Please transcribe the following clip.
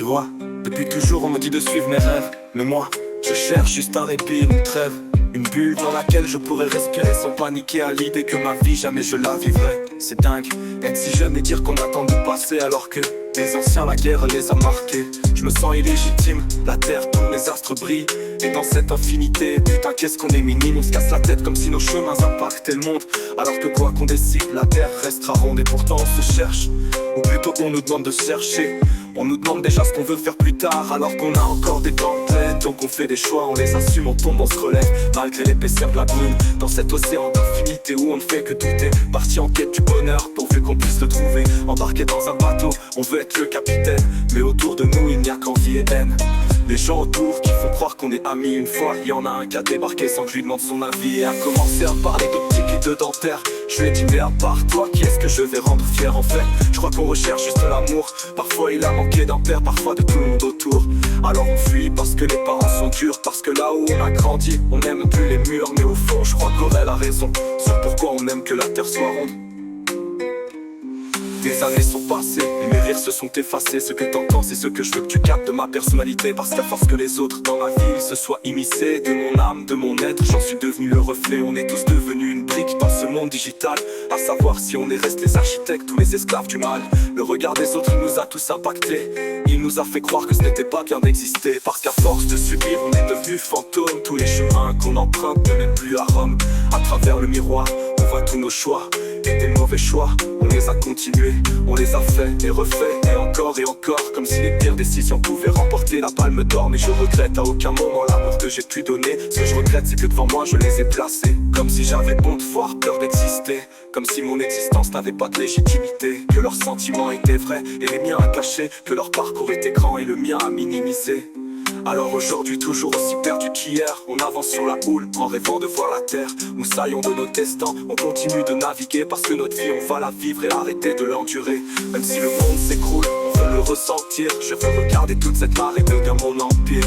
vois, depuis toujours on me dit de suivre mes rêves. Mais moi, je cherche juste un répit, une trêve, une bulle dans laquelle je pourrais respirer sans paniquer à l'idée que ma vie jamais je la vivrai. C'est dingue, être si jeune et dire qu'on attend de passer alors que les anciens la guerre les a marqués. Je me sens illégitime, la terre tourne, les astres brillent. Et dans cette infinité, putain qu'est-ce qu'on est minime. On se casse la tête comme si nos chemins impactaient le monde. Alors que quoi qu'on décide, la terre restera ronde. Et pourtant on se cherche, ou plutôt qu'on nous demande de chercher. On nous demande déjà ce qu'on veut faire plus tard, alors qu'on a encore des temps de tête. Donc on fait des choix, on les assume, on tombe, on se relève malgré l'épaisseur de la brume. Dans cet océan d'infinité où on ne fait que douter, parti en quête du bonheur pourvu qu'on puisse le trouver. Embarqué dans un bateau, on veut être le capitaine, mais autour de nous il n'y a qu'envie et haine. Les gens autour qui font croire qu'on est amis. Une fois, il y en a un qui a débarqué sans que je lui demande son avis et a commencé à parler d'optique et de dentaire. Je lui ai dit mais à part toi, qui est-ce que je vais rendre fier en fait? Je crois qu'on recherche juste l'amour. Parfois il a manqué d'un père, parfois de tout le monde autour. Alors on fuit parce que les parents sont durs, parce que là où on a grandi, on n'aime plus les murs. Mais au fond, je crois qu'Aurel a raison sur pourquoi on aime que la terre soit ronde. Des années sont passées et mes rires se sont effacés. Ce que t'entends c'est ce que je veux que tu captes de ma personnalité. Parce qu'à force que les autres dans ma vie se soient immiscés de mon âme, de mon être, j'en suis devenu le reflet. On est tous devenus une brique dans ce monde digital. À savoir si on est resté les architectes ou les esclaves du mal. Le regard des autres il nous a tous impactés. Il nous a fait croire que ce n'était pas bien d'exister. Parce qu'à force de subir on est devenus fantômes. Tous les chemins qu'on emprunte ne mènent plus à Rome. À travers le miroir on voit tous nos choix et des mauvais choix. On les a continués, on les a fait et refait et encore, comme si les pires décisions pouvaient remporter la palme d'or. Mais je regrette à aucun moment l'amour que j'ai pu donner. Ce que je regrette c'est que devant moi je les ai placés. Comme si j'avais honte, voire peur d'exister. Comme si mon existence n'avait pas de légitimité. Que leurs sentiments étaient vrais et les miens à cacher. Que leur parcours était grand et le mien à minimiser. Alors aujourd'hui toujours aussi perdu qu'hier, on avance sur la houle en rêvant de voir la terre. Nous saillons de nos destins, on continue de naviguer. Parce que notre vie on va la vivre et arrêter de l'endurer. Même si le monde s'écroule, on veut le ressentir. Je veux regarder toute cette marée devenir mon empire.